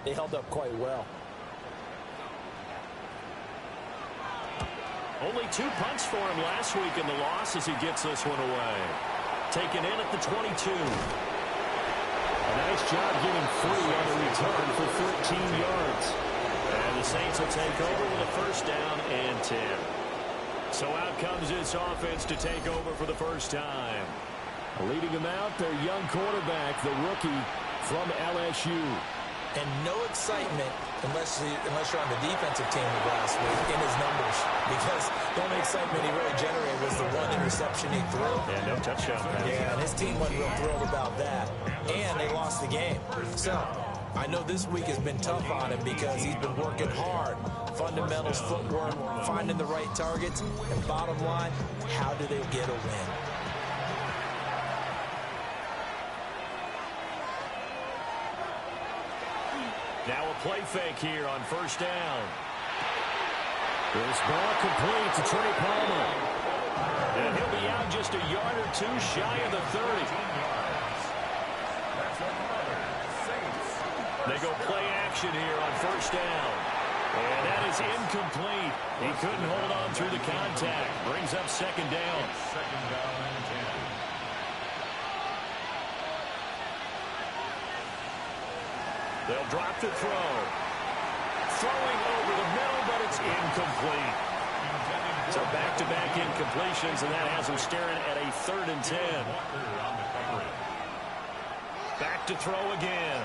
They held up quite well. Only 2 punts for him last week in the loss as he gets this one away. Taken in at the 22. A nice job getting free on the return for 14 yards. And the Saints will take over with a first down and 10. So out comes this offense to take over for the first time. Leading them out, their young quarterback, the rookie from LSU. And no excitement unless you're on the defensive team of last week in his numbers. Because the only excitement he really generated was the 1 interception he threw. Yeah, no touchdown pass. Yeah, and his team wasn't real thrilled about that. And they lost the game. So I know this week has been tough on him because he's been working hard. Fundamentals, footwork, finding the right targets. And bottom line, how do they get a win? Now a play fake here on first down. This ball complete to Trey Palmer. And he'll be out just a yard or 2 shy of the 30. They go play action here on first down. And that is incomplete. He couldn't hold on through the contact. Brings up second down. Second down and 10. They'll drop the throw. Throwing over the middle, but it's incomplete. So back-to-back incompletions, and that has them staring at a 3rd and 10. Back to throw again.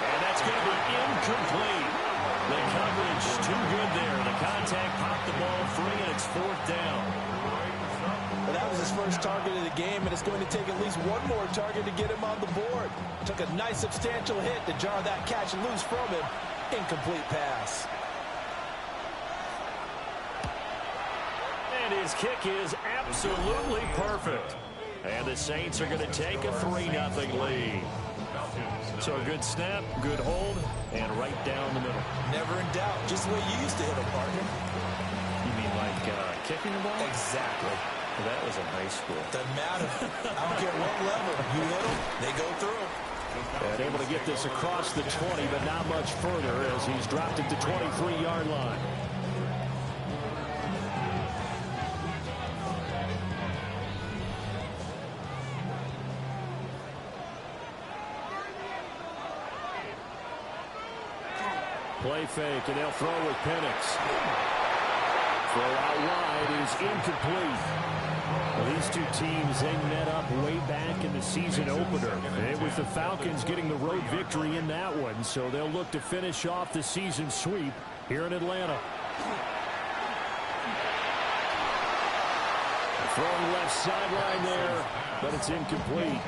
And that's going to be incomplete. The coverage too good there. The contact popped the ball free, and it's 4th down. Well, that was his first target of the game, and it's going to take at least one more target to get him on the board. Took a nice substantial hit to jar that catch loose from him. Incomplete pass. And his kick is absolutely perfect. And the Saints are going to take a 3-0 lead. So a good snap, good hold, and right down the middle. Never in doubt. Just the way you used to hit them, partner. You mean like kicking the ball? Exactly. Well, that was in high school. Doesn't matter. I don't care what level. You hit them, they go through. And able to get this across the 20, but not much further as he's dropped it to 23-yard line. Play fake, and they'll throw with Penix. Throw out wide is incomplete. Well, these two teams, they met up way back in the season opener. It was the Falcons getting the road victory in that one, so they'll look to finish off the season sweep here in Atlanta. Throwing left sideline there, but it's incomplete.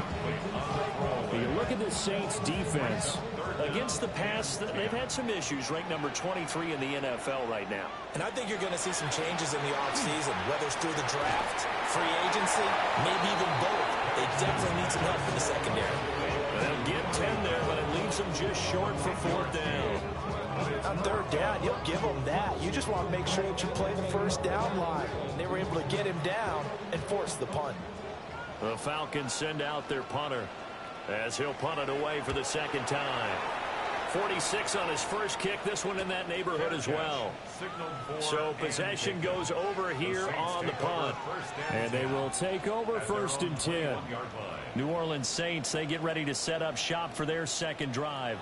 You look at the Saints defense. Against the pass, they've had some issues, ranked number 23 in the NFL right now. And I think you're going to see some changes in the offseason, whether it's through the draft, free agency, maybe even both. They definitely need some help in the secondary. They'll get 10 there, but it leaves them just short for 4th down. On 3rd down, you'll give them that. You just want to make sure that you play the first down line. They were able to get him down and force the punt. The Falcons send out their punter as he'll punt it away for the 2nd time. 46 on his first kick, this one in that neighborhood as well. So possession goes over here on the punt. And they will take over 1st and 10. New Orleans Saints, they get ready to set up shop for their 2nd drive.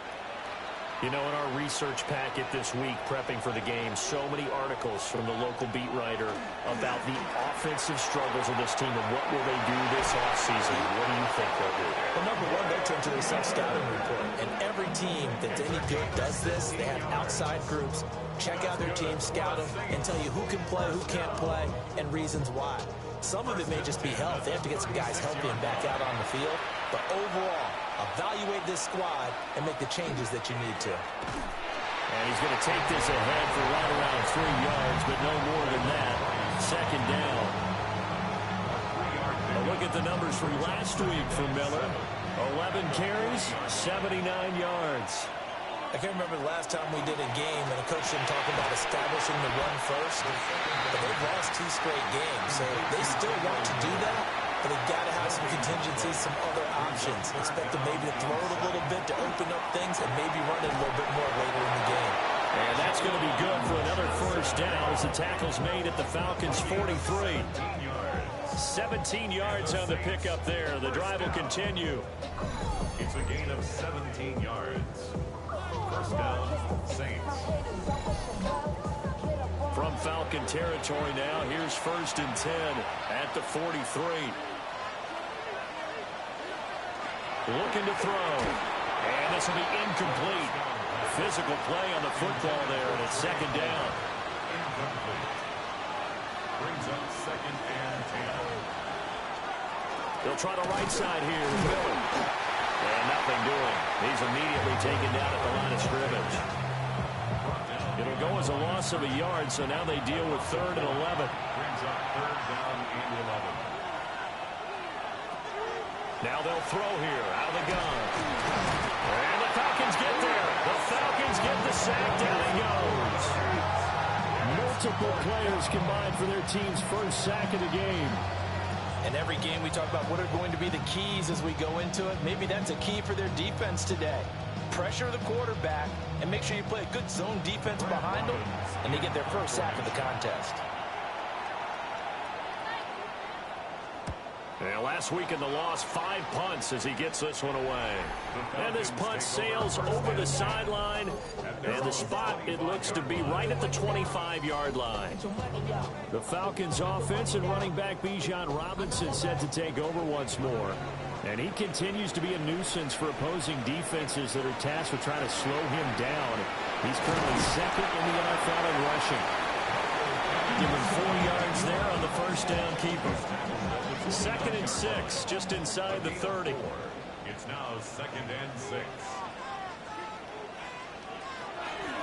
You know, in our research packet this week, prepping for the game, so many articles from the local beat writer about the offensive struggles of this team and what will they do this offseason. What do you think they'll do? Well, number one, they'll turn to their self-scouting report. And every team that's any good does this. They have outside groups. Check out their team, scout them, and tell you who can play, who can't play, and reasons why. Some of it may just be health. They have to get some guys healthy and back out on the field. But overall, evaluate this squad and make the changes that you need to. And he's going to take this ahead for right around 3 yards, but no more than that. 2nd down. A look at the numbers from last week for Miller. 11 carries, 79 yards. I can't remember the last time we did a game and a coach didn't talk about establishing the run first. But they've lost 2 straight games, so they still want to do that. but they got to have some contingencies, some other options. Expect them maybe to throw it a little bit to open up things and maybe run it a little bit more later in the game. And that's going to be good for another first down as the tackle's made at the Falcons' 43. 17 yards on the pickup there. The drive will continue. It's a gain of 17 yards. First down, Saints. From Falcon territory now, here's 1st and 10 at the 43. Looking to throw. And this will be incomplete. Physical play on the football there, and it's 2nd down. Incomplete. Brings up 2nd and 10. They'll try the right side here with Miller. And nothing doing. He's immediately taken down at the line of scrimmage. It'll go as a loss of a yard, so now they deal with 3rd and 11. Brings up 3rd down and 11. Now they'll throw here out of the gun. And the Falcons get there. The Falcons get the sack. Down he goes. Multiple players combined for their team's first sack of the game. In every game we talk about what are going to be the keys as we go into it. Maybe that's a key for their defense today. Pressure the quarterback and make sure you play a good zone defense behind them, and they get their first sack of the contest. And last week in the loss, 5 punts as he gets this one away. And this punt sails over the sideline. And the spot, it looks to be right at the 25-yard line. The Falcons offense and running back Bijan Robinson set to take over once more. And he continues to be a nuisance for opposing defenses that are tasked with trying to slow him down. He's currently 2nd in the NFL in rushing. Give him 4 yards there on the first down keeper. 2nd and 6, just inside the 30. It's now 2nd and 6.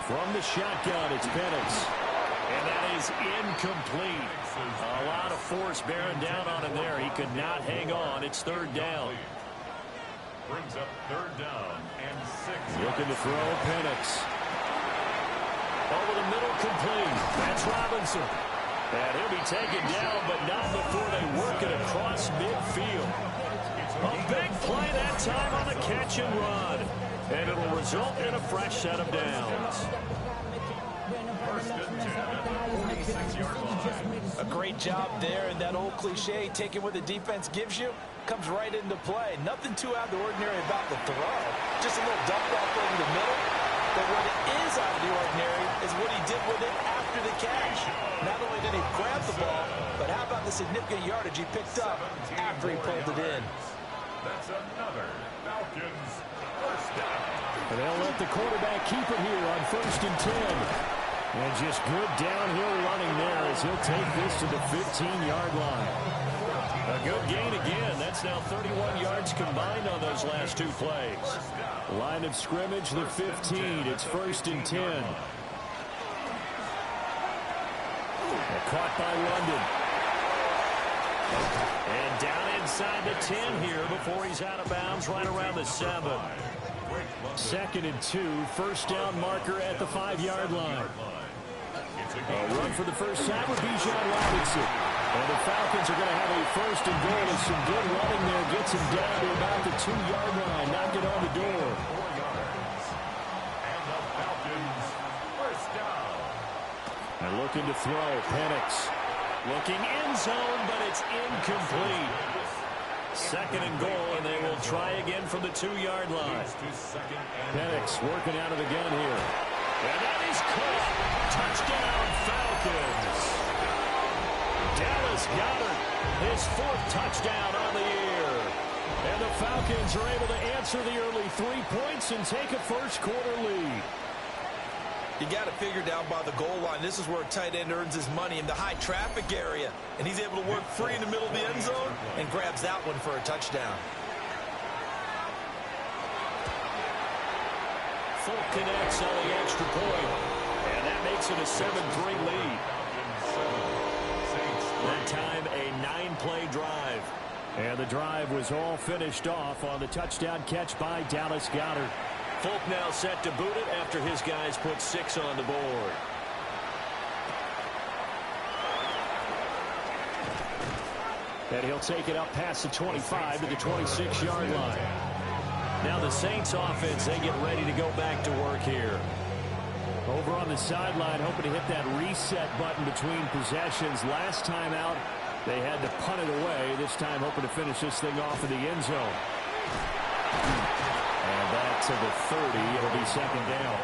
From the shotgun, it's Penix. And that is incomplete. A lot of force bearing down on him there. He could not hang on. It's 3rd down. Brings up 3rd down and 6. Looking to throw Penix. Over the middle, complete. That's Robinson. And he'll be taken down, but not before they work it across midfield. A big play that time on the catch and run. And it'll result in a fresh set of downs. 1st and 10 at the 46-yard line. A great job there, and that old cliche, taking what the defense gives you, comes right into play. Nothing too out of the ordinary about the throw. Just a little dump off over the middle. But what is out of the ordinary is what he did with it after the catch. Not only did he grab the ball, but how about the significant yardage he picked up after he pulled it in. That's another Falcons first down. And they'll let the quarterback keep it here on 1st and 10. And just good downhill running there as he'll take this to the 15-yard line. A good gain again. That's now 31 yards combined on those last 2 plays. Line of scrimmage, the 15. It's 1st and 10. Caught by London. And down inside the 10 here before he's out of bounds right around the 7. 2nd and 2. First down marker at the 5-yard line. A run for the first time with Bijan Robinson. And the Falcons are going to have a 1st and goal as some good running there gets him down to about the 2-yard line. Knock it on the door. 4 yards. And the Falcons first down. And looking to throw, Penix. Looking in zone, but it's incomplete. 2nd and goal, and they will try again from the 2-yard line. Penix working out of the gun here. And that is caught. Touchdown, Falcons. Dallas Goedert, his 4th touchdown on the year. And the Falcons are able to answer the early 3 points and take a first-quarter lead. You got to figure down by the goal line. This is where a tight end earns his money in the high traffic area. And he's able to work free in the middle of the end zone and grabs that one for a touchdown. Folk connects on the extra point. And that makes it a 7-3 lead. That time a 9-play drive. And the drive was all finished off on the touchdown catch by Dallas Goedert. Folk now set to boot it after his guys put 6 on the board. And he'll take it up past the 25 to the 26-yard line. Now the Saints offense, they get ready to go back to work here. Over on the sideline, hoping to hit that reset button between possessions. Last time out, they had to punt it away. This time hoping to finish this thing off in the end zone. And back to the 30. It'll be second down.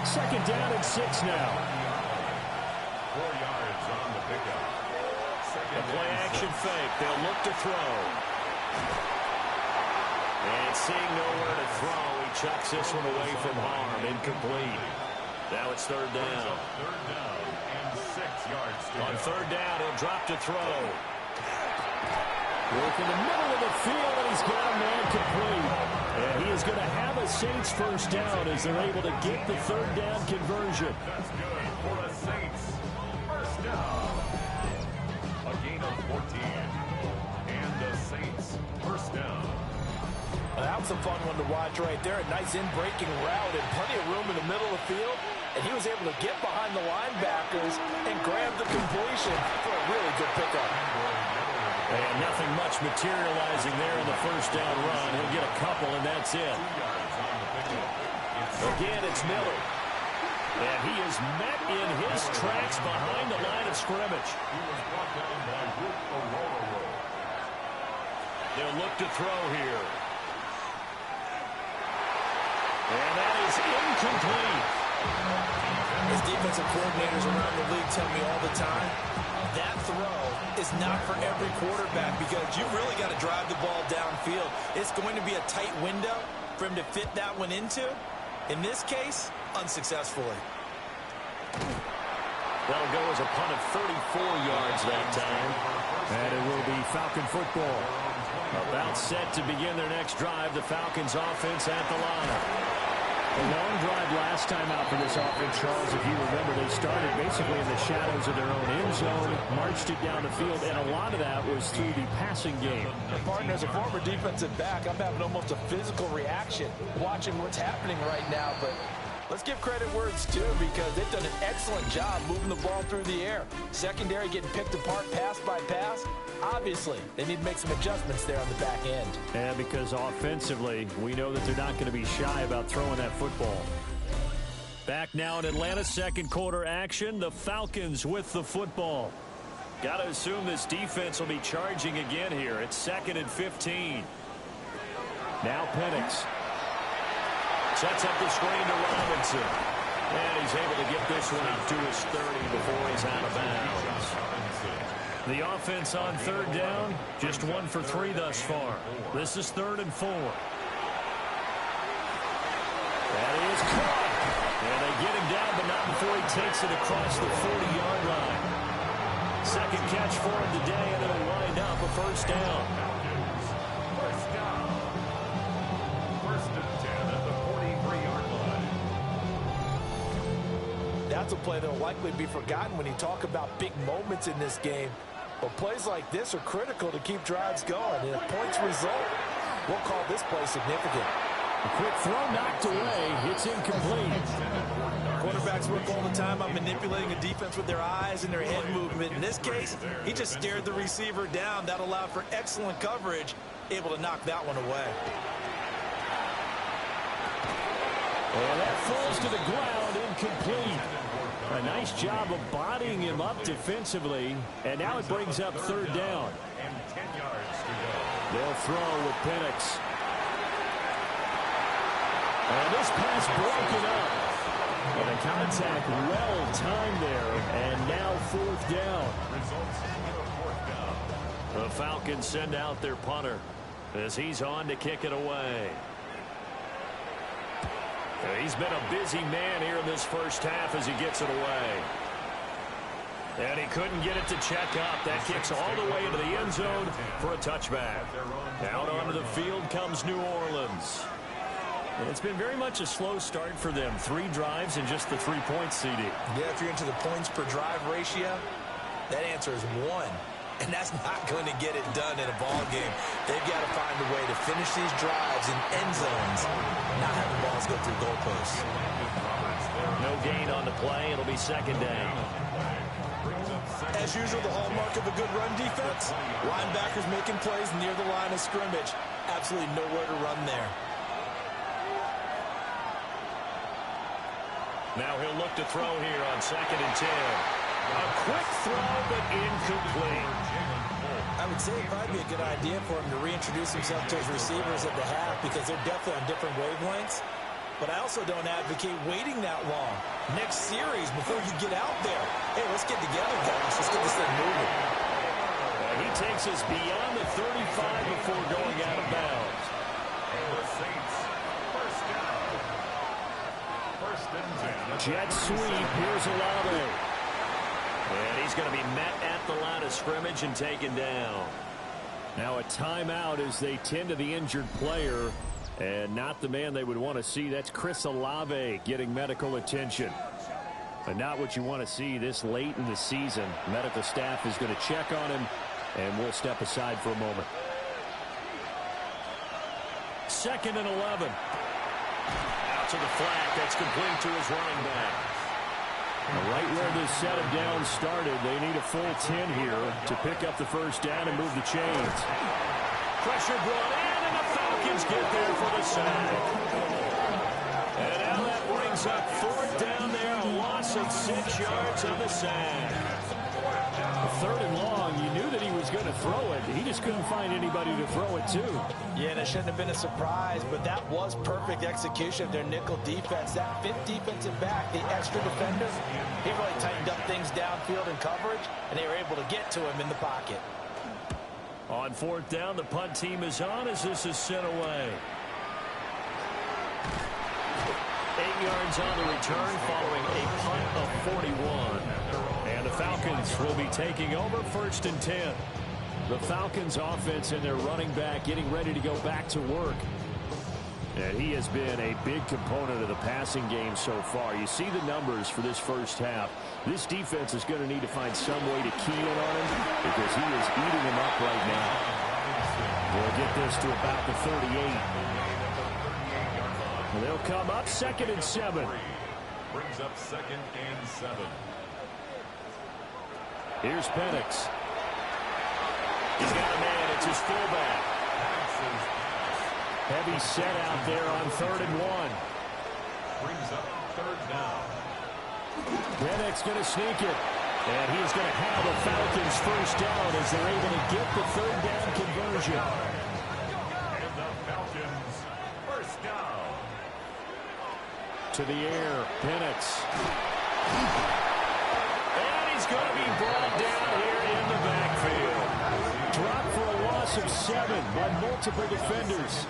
Second down and 6 now. 4 yards on the pickup. A play-action fake. They'll look to throw. And seeing nowhere to throw, he chucks this one away from harm. Incomplete. Now it's third down. Third down and 6 yards to On go. third down, he'll drop to throw. Work in the middle of the field, and he's got a man complete. And he is going to have a Saints first down as they're able to get the third down conversion. That's good for the Saints. First down. A gain of 14. And the Saints first down. Well, that was a fun one to watch right there. A nice in-breaking route and plenty of room in the middle of the field. And he was able to get behind the linebackers and grab the completion for a really good pickup. And nothing much materializing there in the first down run. He'll get a couple, and that's it. Again, it's Miller. And he is met in his tracks behind the line of scrimmage. He was brought down by Luke Aurora. They'll look to throw here. And that is incomplete. As defensive coordinators around the league tell me all the time, that throw is not for every quarterback because you really got to drive the ball downfield. It's going to be a tight window for him to fit that one into. In this case, unsuccessfully. That'll go as a punt of 34 yards that time. And it will be Falcon football. About set to begin their next drive. The Falcons offense at the line. A long drive last time out for this offense, Charles. If you remember, they started basically in the shadows of their own end zone, marched it down the field, and a lot of that was through the passing game. Partner, as a former defensive back, I'm having almost a physical reaction watching what's happening right now. But let's give credit where it's due because they've done an excellent job moving the ball through the air. Secondary getting picked apart pass by pass. Obviously, they need to make some adjustments there on the back end. And because offensively, we know that they're not going to be shy about throwing that football. Back now in Atlanta, second quarter action. The Falcons with the football. Got to assume this defense will be charging again here. It's second and 15. Now Penix. Sets up the screen to Robinson. And he's able to get this one out to his 30 before he's out of bounds. The offense on third down, just 1 for 3 thus far. This is 3rd and 4. That is caught. And they get him down, but not before he takes it across the 40-yard line. Second catch for him today, and it'll wind up a first down. First down. First and 10 at the 43-yard line. That's a play that will likely be forgotten when you talk about big moments in this game. But plays like this are critical to keep drives going. And if points result, we'll call this play significant. A quick throw knocked away. It's incomplete. Quarterbacks work all the time on manipulating a defense with their eyes and their head movement. In this case, he just stared the receiver down. That allowed for excellent coverage, able to knock that one away. And that falls to the ground, incomplete. A nice job of bodying him up defensively. And now it brings up third down. And 10 yards to go. They'll throw with Penix. And this pass broken up. And a contact well timed there. And now 4th down. Results in a 4th down. The Falcons send out their punter as he's on to kick it away. He's been a busy man here in this first half as he gets it away. And he couldn't get it to check up. That kicks all the way into the end zone for a touchback. Out onto the field comes New Orleans. And it's been very much a slow start for them. 3 drives and just the 3 points, CD. Yeah, if you're into the points per drive ratio, that answer is 1. And that's not going to get it done in a ball game. They've got to find a way to finish these drives in end zones, not have the balls go through goalposts. No gain on the play. It'll be second down. As usual, the hallmark of a good run defense, linebackers making plays near the line of scrimmage. Absolutely nowhere to run there. Now he'll look to throw here on 2nd and 10. A quick throw, but incomplete. I would say it'd probably be a good idea for him to reintroduce himself to his receivers at the half because they're definitely on different wavelengths. But I also don't advocate waiting that long. Next series, before you get out there. Hey, let's get together, guys. Let's get this thing moving. He takes us beyond the 35 before going out of bounds. The Saints, first down. First and 10. Jet sweep. Here's Olave. And he's going to be met at the line of scrimmage and taken down. Now a timeout as they tend to the injured player. And not the man they would want to see. That's Chris Olave getting medical attention. But not what you want to see this late in the season. Medical staff is going to check on him, and we'll step aside for a moment. 2nd and 11. Out to the flat. That's complete to his running back. Right where this set of downs started, they need a full 10 here to pick up the first down and move the chains. Pressure brought in, and the Falcons get there for the sack. And now that brings up 4th down there, a loss of 6 yards on the sack. 3rd and long, you knew that he was going to throw it. He just couldn't find anybody to throw it to. Yeah, and it shouldn't have been a surprise, but that was perfect execution of their nickel defense. That 5th defensive back, the extra defender, he really tightened up things downfield in coverage, and they were able to get to him in the pocket. On 4th down, the punt team is on as this is sent away. 8 yards on the return following a punt of 41. And the Falcons will be taking over 1st and 10. The Falcons offense and their running back getting ready to go back to work. And he has been a big component of the passing game so far. You see the numbers for this first half. This defense is going to need to find some way to key in on him because he is eating him up right now. They'll get this to about the 38. And they'll come up 2nd and 7. Brings up 2nd and 7. Here's Penix. He's got a man. It's his fullback. Heavy set out there on 3rd and 1. Brings up 3rd down. Penix going to sneak it. And he's going to have the Falcons first down as they're able to get the 3rd down conversion. And the Falcons first down. To the air, Penix. And he's going to be brought down here in the backfield. Dropped for a loss of 7 by multiple defenders.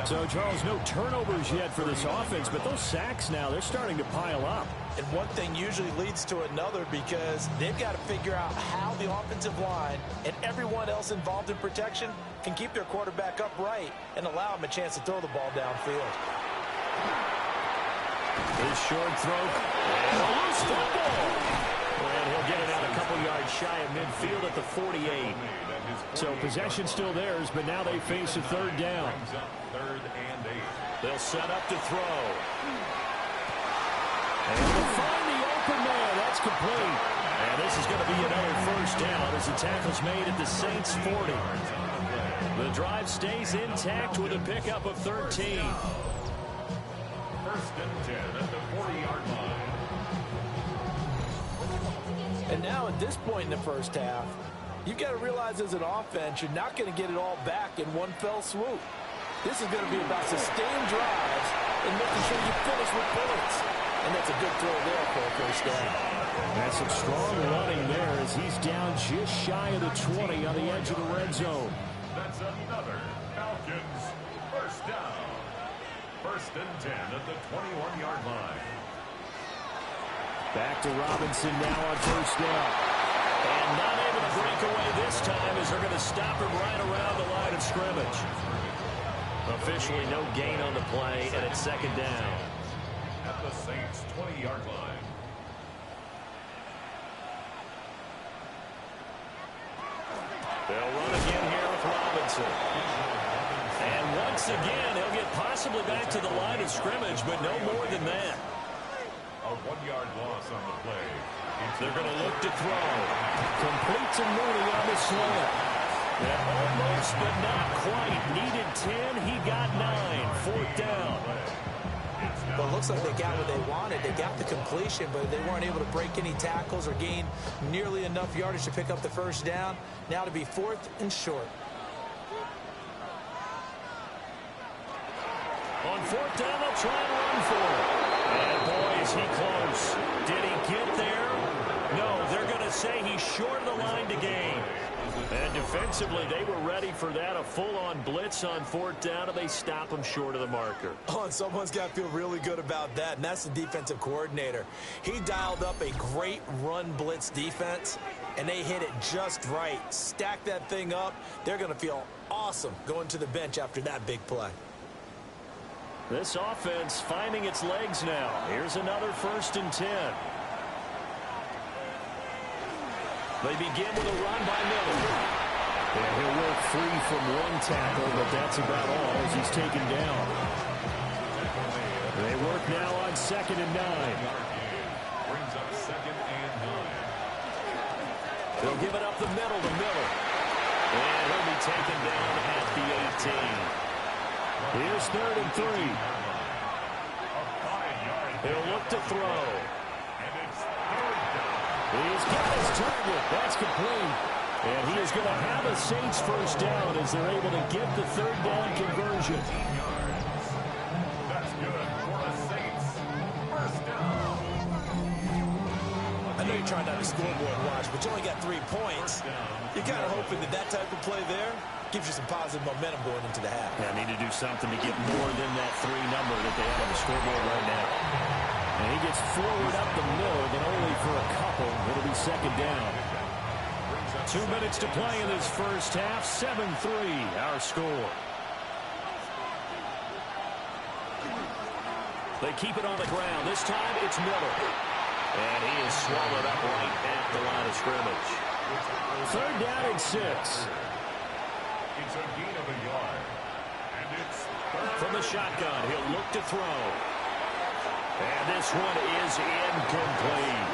So, Charles, no turnovers yet for this offense, but those sacks now, they're starting to pile up. And one thing usually leads to another because they've got to figure out how the offensive line and everyone else involved in protection can keep their quarterback upright and allow him a chance to throw the ball downfield. His short throw, and a loose football. And he'll get it out a couple yards shy of midfield at the 48. So possession still theirs, but now they face a 3rd down. 3rd and 8. They'll set up to throw. And they'll find the open man. That's complete. And this is going to be another first down as the tackle's made at the Saints 40. The drive stays intact with a pickup of 13. 1st and 10 at the 40-yard line. And now at this point in the first half, you've got to realize as an offense, you're not going to get it all back in one fell swoop. This is going to be about sustained drives and making sure you finish with bullets. And that's a good throw there for a first down. That's some strong running there as he's down just shy of the 20 on the edge of the red zone. That's another Falcons first down. 1st and 10 at the 21-yard line. Back to Robinson now on first down. And not able to break away this time as they're going to stop him right around the line of scrimmage. Officially no gain on the play, and it's 2nd down. At the Saints' 20-yard line. They'll run again here with Robinson. And once again, he'll get possibly back to the line of scrimmage, but no more than that. A 1-yard loss on the play. They're going to look to throw. Complete to Mooney on the slant. And almost, but not quite. Needed 10. He got 9. Fourth down. Well, it looks like they got what they wanted. They got the completion, but they weren't able to break any tackles or gain nearly enough yardage to pick up the first down. Now to be 4th and short. On 4th down, they'll try and run for it. And boy, is he close. Did he get there? No, they're going to say he's short of the line to gain. And defensively, they were ready for that, a full-on blitz on 4th down, and they stop him short of the marker. Oh, and someone's got to feel really good about that, and that's the defensive coordinator. He dialed up a great run blitz defense, and they hit it just right. Stack that thing up. They're going to feel awesome going to the bench after that big play. This offense finding its legs now. Here's another 1st and 10. They begin with a run by Miller. And he'll work free from one tackle, but that's about all as he's taken down. They work now on 2nd and 9. Brings up 2nd and 9. They'll give it up the middle to Miller. And he'll be taken down at the 18. Here's 3rd and 3. He'll look to throw. He's got his target. That's complete. And he is going to have a Saints first down as they're able to get the 3rd down conversion. That's good for the Saints. First down. I know you're trying not to scoreboard watch, but you only got 3 points. You're kind of hoping that that type of play there gives you some positive momentum going into the half. Yeah, need to do something to get more than that 3 number that they have on the scoreboard right now. And he gets forward up the middle, but only for a couple. It'll be 2nd down. 2 minutes to play in this first half. 7-3, our score. They keep it on the ground. This time it's Miller. And he is swallowed up right at the line of scrimmage. 3rd down and 6. It's a gain of a yard. And it's From the shotgun, he'll look to throw. And this one is incomplete.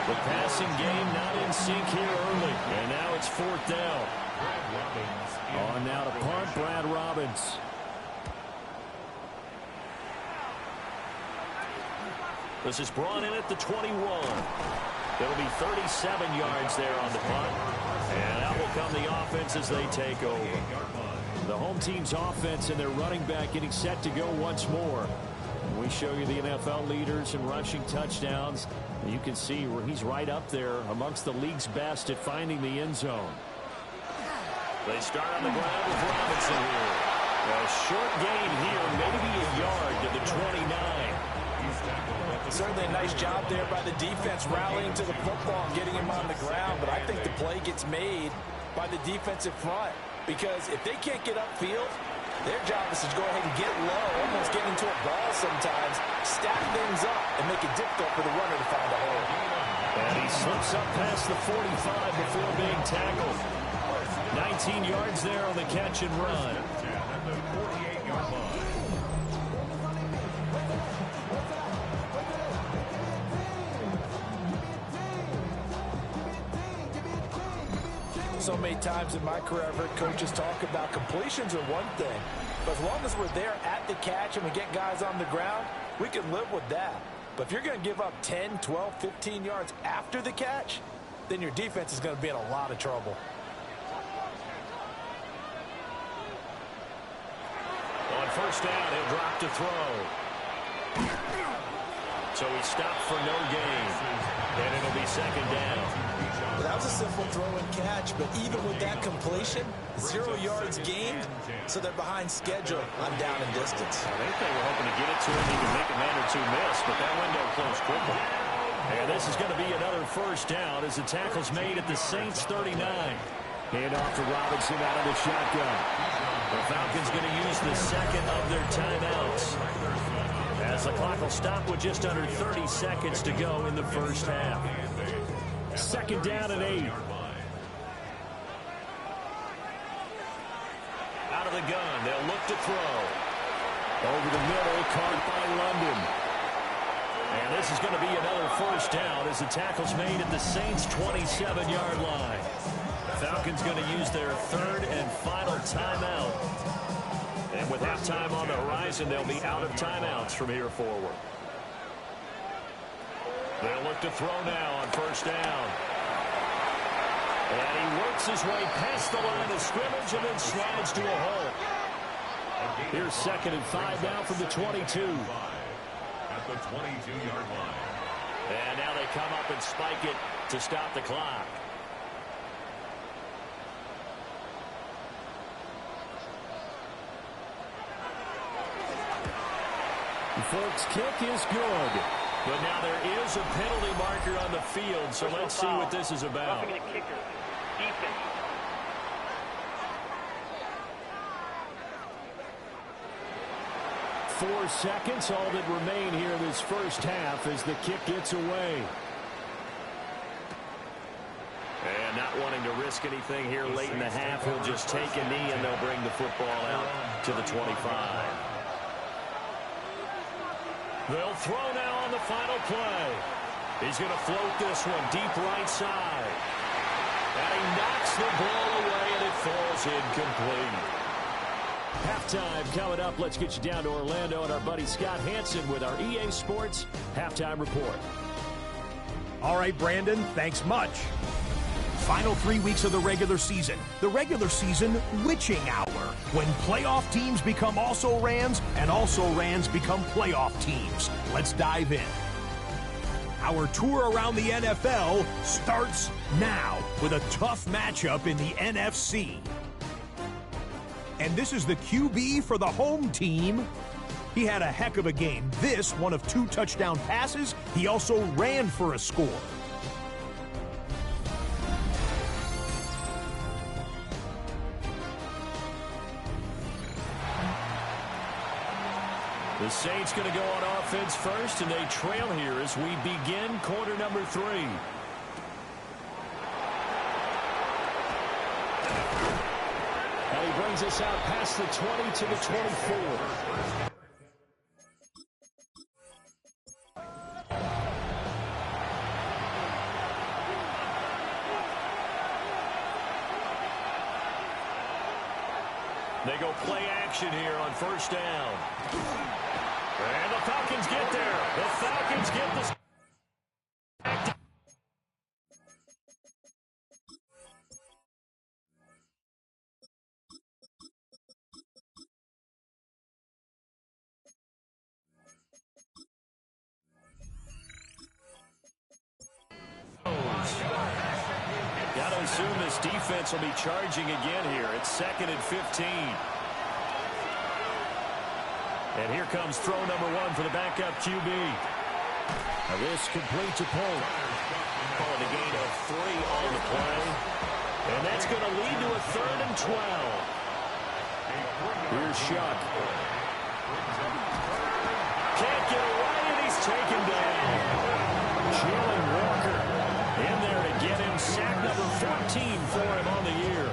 The passing game not in sync here early. And now it's 4th down. On now to punt, Brad Robbins. This is brought in at the 21. It'll be 37 yards there on the punt. And out will come the offense as they take over. The home team's offense and their running back getting set to go once more. We show you the NFL leaders in rushing touchdowns. You can see where he's right up there amongst the league's best at finding the end zone. They start on the ground with Robinson here. A short gain here, maybe a yard to the 29. Certainly a nice job there by the defense rallying to the football and getting him on the ground, but I think the play gets made by the defensive front because if they can't get upfield, their job is to go ahead and get low, almost get into a ball sometimes, stack things up, and make it difficult for the runner to find a hole. And he slips up past the 45 before being tackled. 19 yards there on the catch and run. at the 48-yard line. So many times in my career, I've heard coaches talk about completions are one thing, but as long as we're there at the catch and we get guys on the ground, we can live with that. But if you're going to give up 10, 12, 15 yards after the catch, then your defense is going to be in a lot of trouble. On first down, he'll drop to throw. So he stopped for no gain, and it'll be 2nd down. Well, that was a simple throw and catch, but even with that completion, 0 yards gained, so they're behind schedule on down and distance. I think they were hoping to get it to him. He could make a man or two miss, but that window closed quickly. And this is going to be another first down as the tackle's made at the Saints 39. Hand off to Robinson out of the shotgun. The Falcons going to use the second of their timeouts as the clock will stop with just under 30 seconds to go in the first half. 2nd down and 8. Out of the gun, they'll look to throw. Over the middle, caught by London. And this is going to be another first down as the tackle's made at the Saints' 27-yard line. Falcons going to use their third and final timeout. And with halftime on the horizon, they'll be out of timeouts from here forward. They'll look to throw now on first down. And he works his way past the line of scrimmage and then slides to a hole. Here's 2nd and 5 now from the 22. At the 22-yard line. And now they come up and spike it to stop the clock. The Folks' kick is good. But now there is a penalty marker on the field, so let's see what this is about. Kicker. Defense. 4 seconds, all that remain here in this first half as the kick gets away. And not wanting to risk anything here late in the half, he'll just take a knee and they'll bring the football out to the 25. They'll throw now on the final play. He's going to float this one deep right side. And he knocks the ball away and it falls incomplete. Halftime coming up. Let's get you down to Orlando and our buddy Scott Hansen with our EA Sports Halftime Report. All right, Brandon, thanks much. Final 3 weeks of the regular season. The regular season witching hour, when playoff teams become also-rans and also-rans become playoff teams. Let's dive in. Our tour around the NFL starts now with a tough matchup in the NFC. And this is the QB for the home team. He had a heck of a game. This, one of 2 touchdown passes. He also ran for a score. The Saints going to go on offense first, and they trail here as we begin quarter number 3. And he brings us out past the 20 to the 24. They go play action here on first down. And the Falcons get there. The Falcons get this. Got to assume this defense will be charging again here. It's 2nd and 15. And here comes throw number 1 for the backup QB. Now this complete to Polk. Calling a gain of 3 on the play. And that's going to lead to a 3rd and 12. Here's Shuck. Can't get away, and he's taken down. Jalen Walker in there to get him. Sack number 14 for him on the year.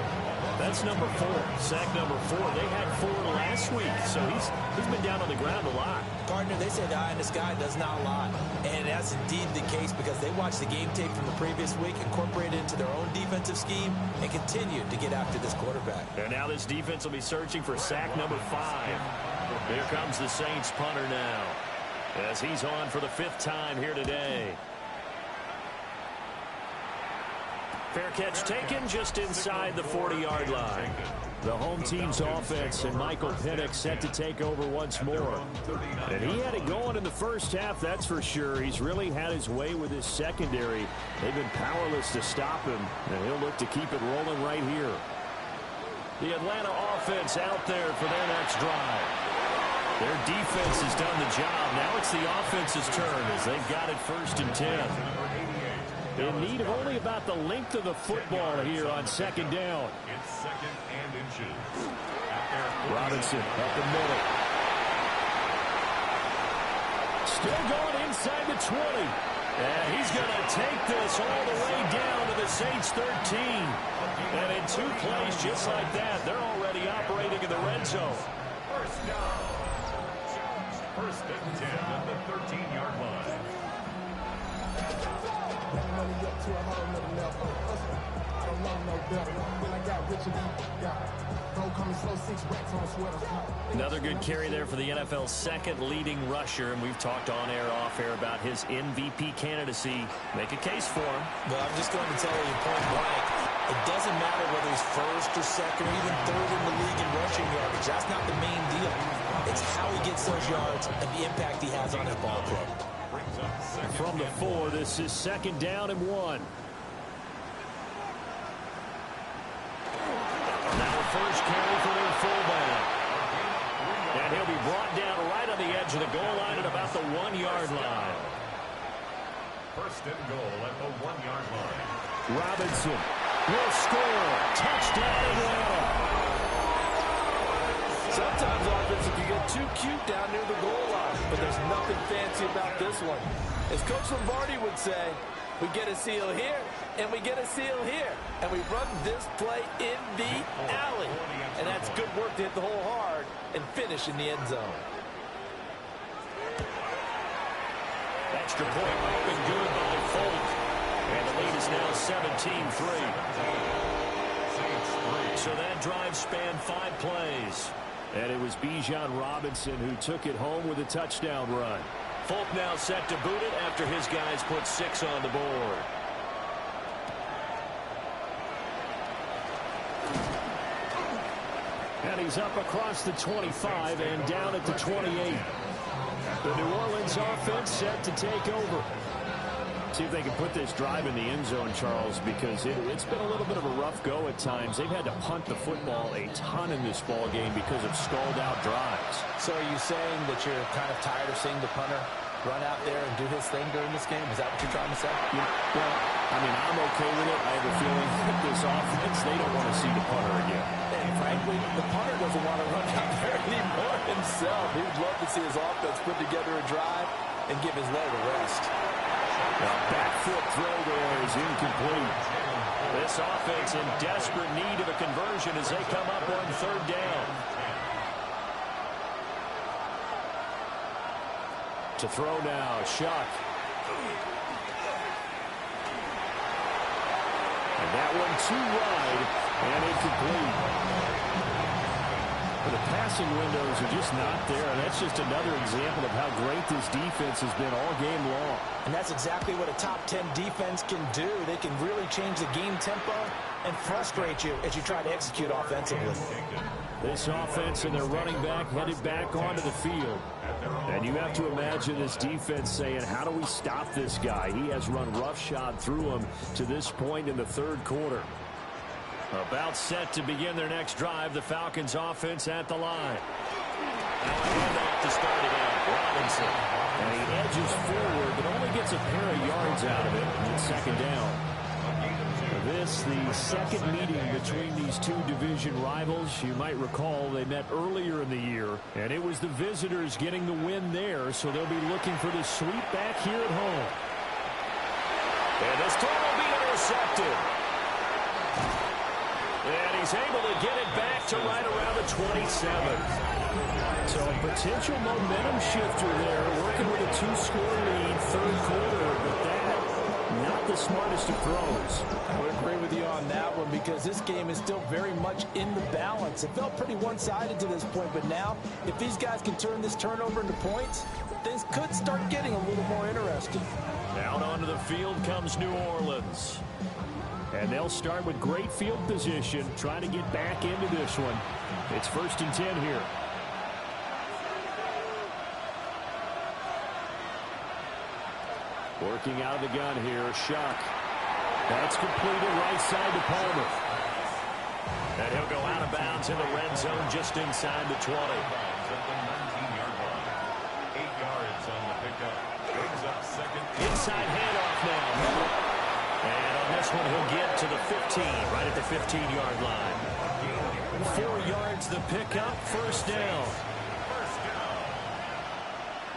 That's number 4. Sack number 4. They had 4 last week, so he's been down on the ground a lot. Partner, they say the eye in the sky does not lie. And that's indeed the case because they watched the game tape from the previous week, incorporated it into their own defensive scheme, and continued to get after this quarterback. And now this defense will be searching for sack number 5. Here comes the Saints punter now as he's on for the 5th time here today. Fair catch taken just inside the 40-yard line. The home team's offense and Michael Penix set to take over once more. And he had it going in the first half, that's for sure. He's really had his way with his secondary. They've been powerless to stop him, and he'll look to keep it rolling right here. The Atlanta offense out there for their next drive. Their defense has done the job. Now it's the offense's turn as they've got it 1st and 10. In need of only about the length of the football here on 2nd down. It's 2nd and inches. Robinson up the middle. Still going inside the 20. And he's going to take this all the way down to the Saints 13. And in 2 plays just like that, they're already operating in the red zone. First down. 1st and 10 at the 13-yard line. Another good carry there for the NFL's second leading rusher, and we've talked on air, off air about his MVP candidacy. Make a case for him. Well, I'm just going to tell you point blank, it doesn't matter whether he's first or second or even third in the league in rushing yardage. That's not the main deal. It's how he gets those yards and the impact he has on his ball club. From the 4, this is 2nd down and 1. Now a first carry for their fullback. And he'll be brought down right on the edge of the goal line at about the 1-yard line. First and goal at the 1-yard line. Robinson will score. Touchdown Atlanta. Sometimes offense can get too cute down near the goal line, but there's nothing fancy about this one. As Coach Lombardi would say, we get a seal here, and we get a seal here, and we run this play in the alley. And that's good work to hit the hole hard and finish in the end zone. Extra point might have been good by Folk. And the lead is now 17-3. So that drive spanned 5 plays. And it was Bijan Robinson who took it home with a touchdown run. Folk now set to boot it after his guys put 6 on the board. And he's up across the 25 and down at the 28. The New Orleans offense set to take over. See if they can put this drive in the end zone, Charles, because it's been a little bit of a rough go at times. They've had to punt the football a ton in this ball game because of stalled-out drives. So are you saying that you're kind of tired of seeing the punter run out there and do his thing during this game? Is that what you're trying to say? Yeah, well, I mean, I'm okay with it. I have a feeling that this offense, they don't want to see the punter again. And frankly, the punter doesn't want to run out there anymore himself. He would love to see his offense put together a drive and give his leg a rest. Back foot throw there is incomplete. This offense in desperate need of a conversion as they come up on 3rd down. To throw now, Shuck. And that one too wide and incomplete. But the passing windows are just not there, and that's just another example of how great this defense has been all game long. And that's exactly what a top 10 defense can do. They can really change the game tempo and frustrate you as you try to execute offensively. This offense and their running back headed back onto the field. And you have to imagine this defense saying, how do we stop this guy? He has run roughshod through him to this point in the 3rd quarter. About set to begin their next drive, the Falcons offense at the line. Now a handoff to start it out. Robinson. And he edges forward, but only gets a pair of yards out of it. And it's 2nd down. This, the second meeting between these two division rivals. You might recall they met earlier in the year, and it was the visitors getting the win there, so they'll be looking for the sweep back here at home. And this throw will be intercepted. And he's able to get it back to right around the 27. So a potential momentum shifter there, working with a 2-score lead, 3rd quarter, but that, not the smartest of throws. I would agree with you on that one because this game is still very much in the balance. It felt pretty one-sided to this point, but now, if these guys can turn this turnover into points, things could start getting a little more interesting. Out onto the field comes New Orleans. And they'll start with great field position, trying to get back into this one. It's 1st and 10 here. Working out of the gun here, Shuck. That's completed right side to Palmer. And he'll go out of bounds in the red zone just inside the 20. 8 yards on the pickup. Brings up 2nd. Inside handoff now. And on this one, he'll get to the 15, right at the 15-yard line. 4 yards the pickup, 1st down.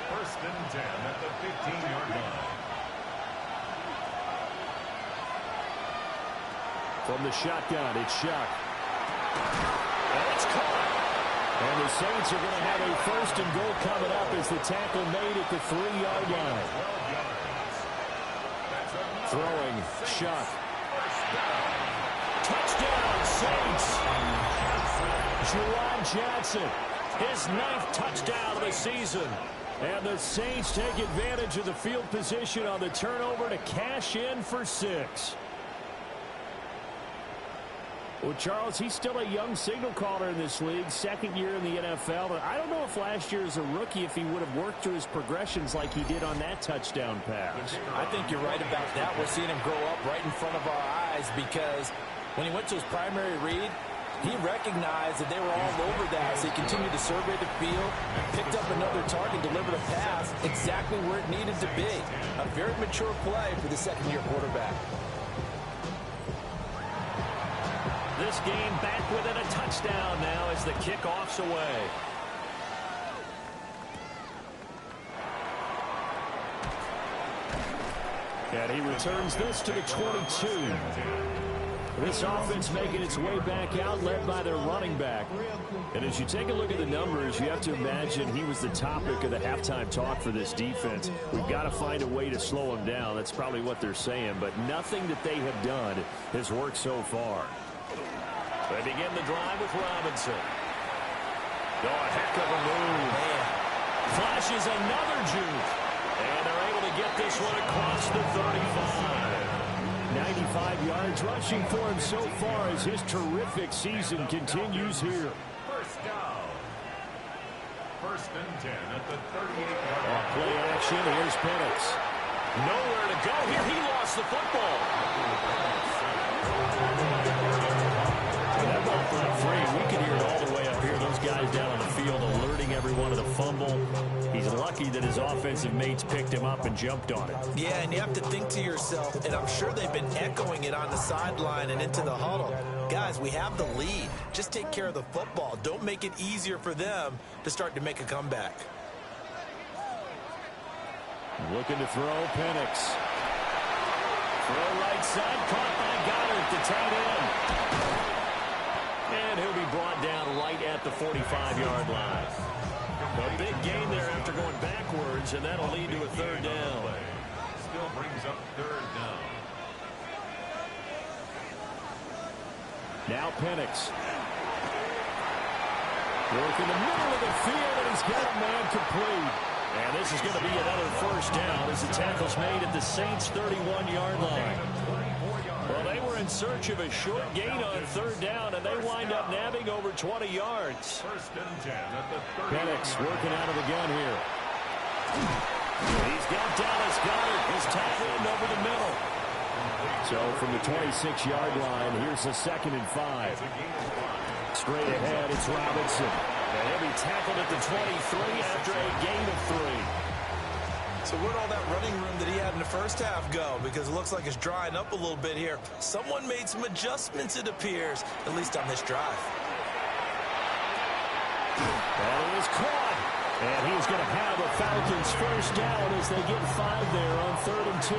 1st and 10 at the 15-yard line. From the shotgun, it's Shuck. And it's caught. And the Saints are going to have a 1st and goal coming up as the tackle made at the 3-yard line. Throwing, Shuck. Touchdown, Saints. Juwan Johnson, his 9th touchdown of the season. And the Saints take advantage of the field position on the turnover to cash in for 6. Well, Charles, he's still a young signal caller in this league, 2nd year in the NFL. But I don't know if last year as a rookie, if he would have worked through his progressions like he did on that touchdown pass. I think you're right about that. We're seeing him grow up right in front of our eyes because when he went to his primary read, he recognized that they were all over that. So he continued to survey the field, picked up another target, delivered a pass exactly where it needed to be. A very mature play for the second-year quarterback. This game back within a touchdown now as the kickoff's away. And he returns this to the 22. This offense making its way back out, led by their running back. And as you take a look at the numbers, you have to imagine he was the topic of the halftime talk for this defense. We've got to find a way to slow him down. That's probably what they're saying. But nothing that they have done has worked so far. They begin the drive with Robinson. Oh, a heck of a move. Man. Flashes another juke. And they're able to get this one across the 35. 95 yards rushing for him so far as his terrific season continues here. First down. 1st and 10 at the 38-yard line. Play action. Here's Penix. Nowhere to go here. He lost the football. That ball broke free. We can hear it all the way up here. Those guys down on the field alerting everyone of the fumble. He's lucky that his offensive mates picked him up and jumped on it. Yeah, and you have to think to yourself, and I'm sure they've been echoing it on the sideline and into the huddle. Guys, we have the lead. Just take care of the football. Don't make it easier for them to start to make a comeback. Looking to throw, Penix. Throw right side, caught by Goddard, the tight end. And he'll be brought down right at the 45-yard line. A big gain there after going backwards, and that'll lead to a 3rd down. Still brings up 3rd down. Now Penix. Work in the middle of the field, and he's got a man complete. And this is going to be another 1st down as the tackle's made at the Saints' 31-yard line. Well, they were in search of a short gain on 3rd down, and they wind up nabbing over 20 yards. 1st and 10 at the 30. Penix working out of the gun here. He's got Dallas Goddard. He's tackled over the middle. So from the 26-yard line, here's the 2nd and 5. Straight ahead, it's Robinson. And he'll be tackled at the 23 after a gain of 3. So where'd all that running room that he had in the first half go? Because it looks like it's drying up a little bit here. Someone made some adjustments, it appears, at least on this drive. That is caught. And he's going to have the Falcons' 1st down as they get 5 there on 3rd and 2.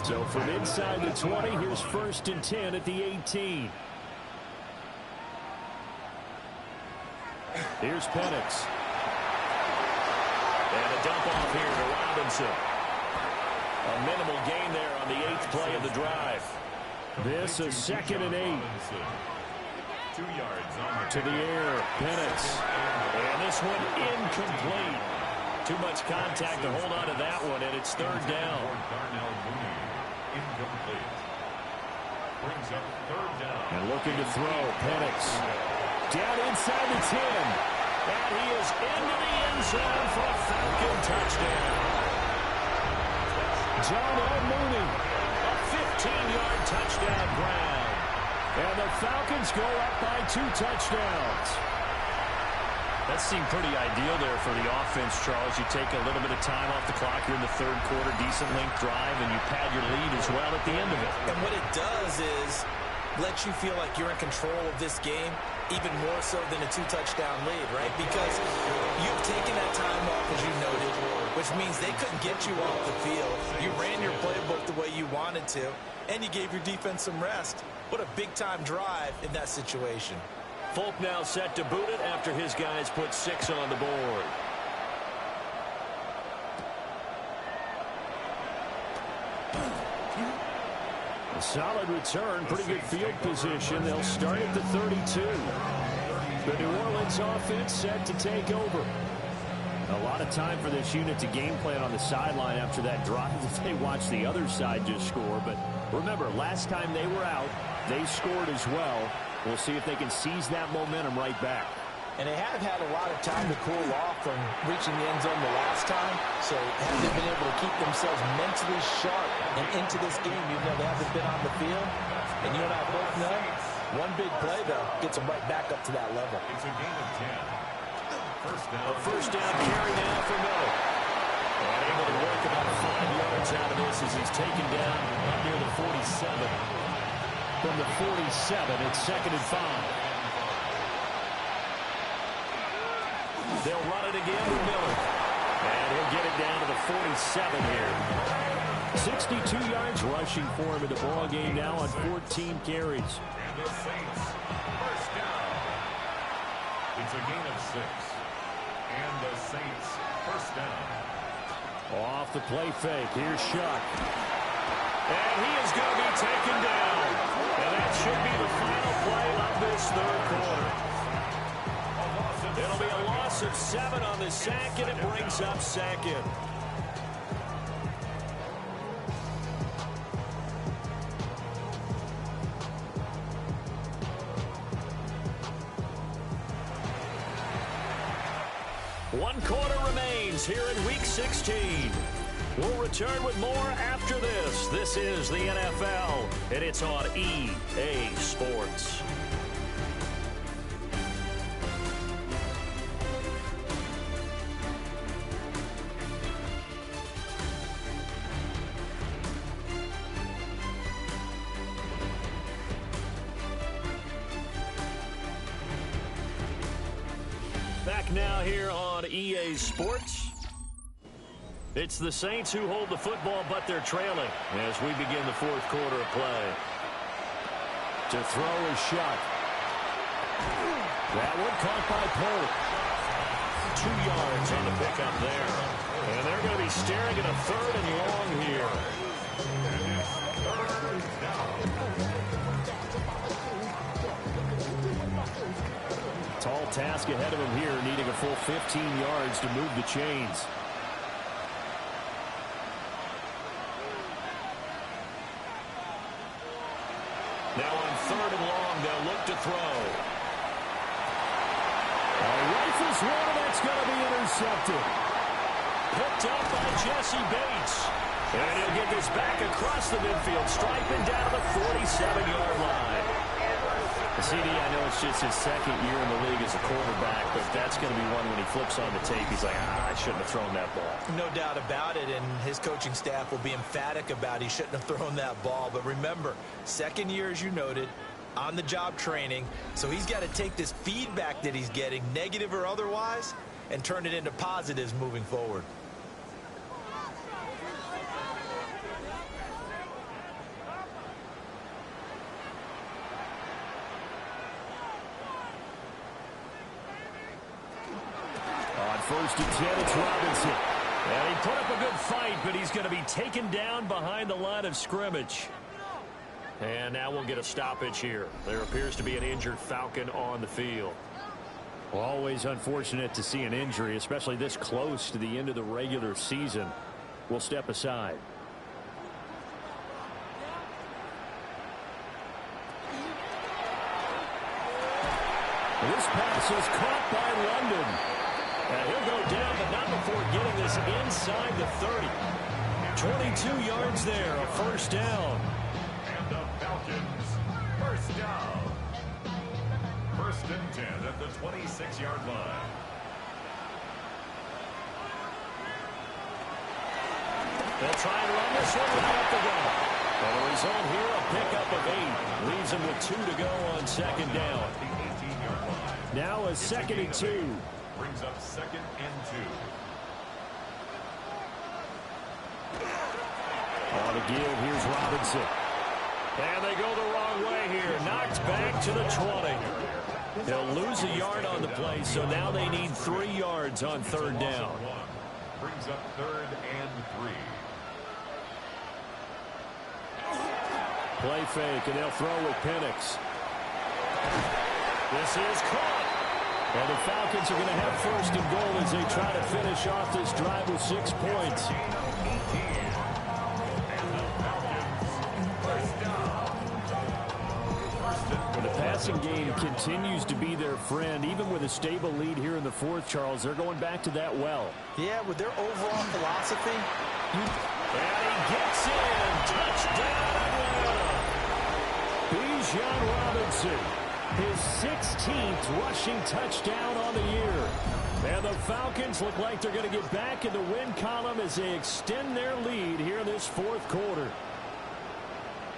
So from inside the 20, here's 1st and 10 at the 18. Here's Penix. And a dump off here to Robinson. A minimal gain there on the 8th play of the drive. This is 2nd and 8. 2 yards on to the air. Penix. And this one incomplete. Too much contact to hold on to that one, and it's 3rd down. Incomplete. Brings up 3rd down. And looking to throw, Penix. Down inside the 10. And he is into the end zone for a Falcon touchdown. John L. Mooney, a 15-yard touchdown grab. And the Falcons go up by 2 touchdowns. That seemed pretty ideal there for the offense, Charles. You take a little bit of time off the clock. You're in the 3rd quarter, decent length drive, and you pad your lead as well at the end of it. And what it does is let you feel like you're in control of this game, even more so than a 2-touchdown lead, right? Because you've taken that time off, as you noted, which means they couldn't get you off the field. You ran your playbook the way you wanted to, and you gave your defense some rest. What a big-time drive in that situation. Folk now set to boot it after his guys put 6 on the board. A solid return, pretty good field position. They'll start at the 32. The New Orleans offense set to take over. A lot of time for this unit to game plan on the sideline after that drive if they watch the other side just score. But remember, last time they were out, they scored as well. We'll see if they can seize that momentum right back. And they have had a lot of time to cool off from reaching the end zone the last time. So have they been able to keep themselves mentally sharp and into this game, even though they haven't been on the field? And you and I both know, one big play, though, gets them right back up to that level. It's a gain of 10. A first down carry now for Miller. And able to work about 5 yards out of this as he's taken down up near the 47. From the 47, it's 2nd and 5. They'll run it again with Miller. And he'll get it down to the 47 here. 62 yards rushing for him in the ball game now on 14 carries. And the Saints, first down. It's a gain of 6. And the Saints, first down. Off the play fake. Here's Shuck. And he is going to be taken down. And that should be the final play of this third quarter. It'll be a loss of 7 on the sack, and it brings up 2nd. One quarter remains here in Week 16. We'll return with more after this. This is the NFL, and it's on EA Sports. Back now here on EA Sports. It's the Saints who hold the football, but they're trailing as we begin the fourth quarter of play. To throw is Shuck. That one caught by Polk. 2 yards on the pickup there. And they're going to be staring at a 3rd and long here. Tall task ahead of him here, needing a full 15 yards to move the chains. Now on 3rd and long, they'll look to throw. Rifles one, and that's going to be intercepted. Picked up by Jesse Bates. And he'll get this back across the midfield, striping down to the 47-yard line. CD, I know it's just his 2nd year in the league as a quarterback, but that's going to be one when he flips on the tape. He's like, I shouldn't have thrown that ball. No doubt about it, and his coaching staff will be emphatic about he shouldn't have thrown that ball. But remember, 2nd year, as you noted, on-the-job training, so he's got to take this feedback that he's getting, negative or otherwise, and turn it into positives moving forward. First and 10, it's Robinson. And he put up a good fight, but he's going to be taken down behind the line of scrimmage. And now we'll get a stoppage here. There appears to be an injured Falcon on the field. Always unfortunate to see an injury, especially this close to the end of the regular season. We'll step aside. This pass is caught by London. And he'll go down, but not before getting this inside the 30. 22 yards there, a first down. And the Falcons, first down. 1st and 10 at the 26-yard line. They'll try and run this one right up the gut. And the result here, a pickup of 8. Leaves them with 2 to go on 2nd down. The 18-yard line. Now a 2nd and 2. Brings up 2nd and 2. On the give, here's Robinson. And they go the wrong way here. Knocked back to the 20. They'll lose a yard on the play, so now they need 3 yards on third down. Brings up 3rd and 3. Play fake, and they'll throw with Penix. This is caught. And the Falcons are going to have 1st and goal as they try to finish off this drive with 6 points. The passing game continues to be their friend. Even with a stable lead here in the 4th, Charles, they're going back to that well. Yeah, with their overall philosophy. And he gets in. Touchdown, Atlanta. Bijan Robinson, his 16th rushing touchdown on the year. And the Falcons look like they're going to get back in the win column as they extend their lead here in this 4th quarter.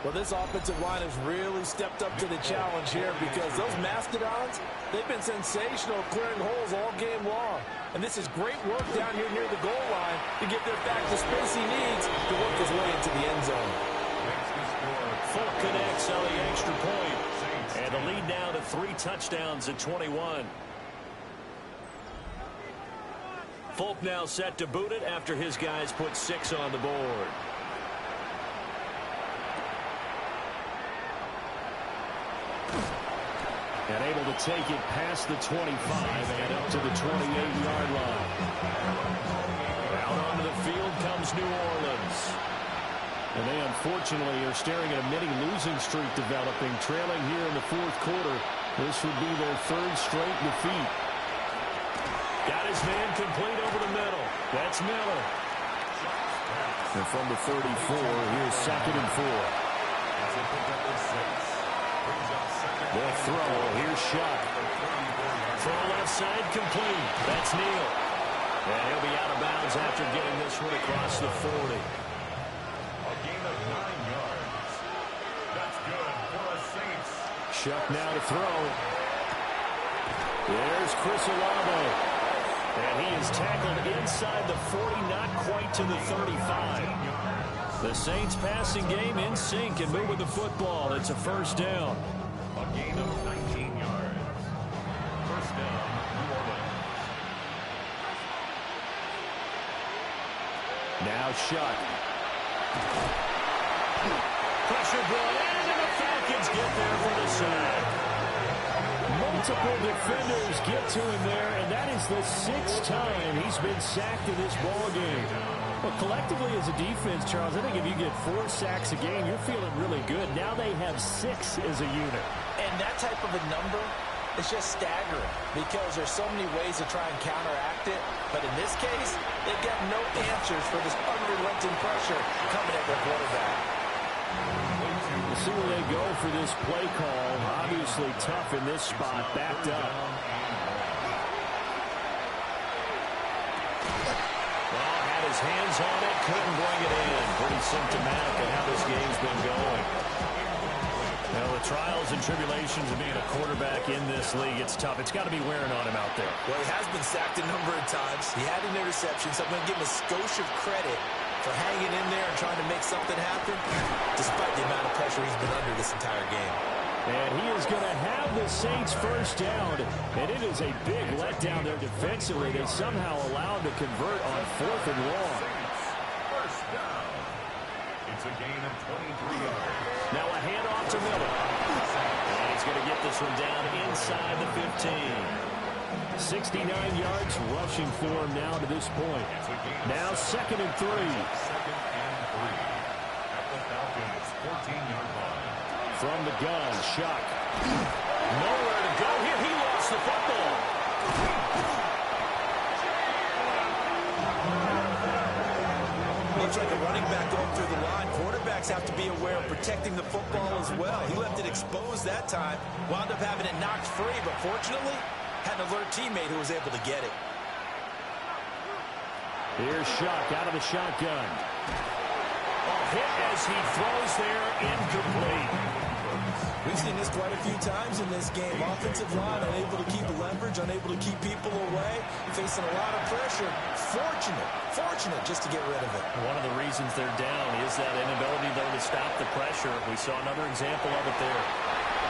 Well, this offensive line has really stepped up to the challenge here because those Mastodons, they've been sensational clearing holes all game long. And this is great work down here near the goal line to get their back the space he needs to work his way into the end zone. Folk connects on the extra point. And the lead now to 3 touchdowns at 21. Folk now set to boot it after his guys put 6 on the board. And able to take it past the 25 and up to the 28-yard line. Out onto the field comes New Orleans. And they unfortunately are staring at a mini losing streak developing, trailing here in the 4th quarter. This would be their 3rd straight defeat. Got his man complete over the middle. That's Miller. And from the 34, here's 2nd and 4. They'll throw. Here's Shuck. Throw left side complete. That's Neal. And he'll be out of bounds after getting this one across the 40. A gain of 9 yards. That's good for the Saints. Shuck now to throw. There's Chris Olave. And he is tackled inside the 40, not quite to the 35. The Saints passing game in sync and moving the football. It's a 1st down. A gain of 19 yards. 1st down, New Orleans. Now Shuck. Pressure brought in, and the Falcons get there for the sack. Multiple defenders get to him there, and that is the 6th time he's been sacked in this ball game. Well, collectively as a defense, Charles, I think if you get 4 sacks a game, you're feeling really good. Now they have 6 as a unit. And that type of a number is just staggering because there's so many ways to try and counteract it. But in this case, they've got no answers for this unrelenting pressure coming at their quarterback. We'll see where they go for this play call. Obviously tough in this spot, backed up. Well, had his hands on it, couldn't bring it in. Pretty symptomatic of how this game's been going. Now, the trials and tribulations of being a quarterback in this league, it's tough. It's got to be wearing on him out there. Well, he has been sacked a number of times. He had an interception, so I'm going to give him a skosh of credit for hanging in there and trying to make something happen, despite the amount of pressure he's been under this entire game. And he is going to have the Saints 1st down, and it is a big letdown there defensively. They somehow allowed to convert on 4th and long. 1st down. It's a gain of 23 yards. Now a handoff to Miller. And he's going to get this one down inside the 15. 69 yards rushing for him now to this point. Now 2nd and 3. 2nd and 3. At the Falcons' 14-yard line. From the gun, Shuck. Nowhere to go here. He lost the football. Looks like a running back going through the line. Quarterbacks have to be aware of protecting the football as well. He left it exposed that time. Wound up having it knocked free, but fortunately, had an alert teammate who was able to get it. Here's Shuck out of the shotgun. Hit as he throws there, incomplete. We've seen this quite a few times in this game. Offensive line unable to keep leverage, unable to keep people away, facing a lot of pressure. Fortunate just to get rid of it. One of the reasons they're down is that inability, though, to stop the pressure. We saw another example of it there.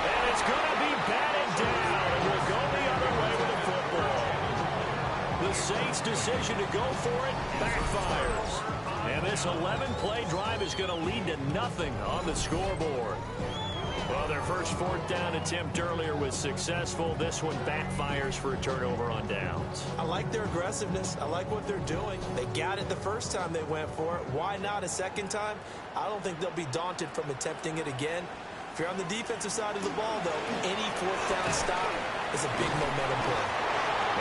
And it's going to be batted down, and we'll go the other way with the football. The Saints' decision to go for it backfires. And this 11-play drive is going to lead to nothing on the scoreboard. Well, their first fourth down attempt earlier was successful. This one backfires for a turnover on downs. I like their aggressiveness. I like what they're doing. They got it the first time they went for it. Why not a second time? I don't think they'll be daunted from attempting it again. If you're on the defensive side of the ball, though, any fourth down stop is a big momentum play.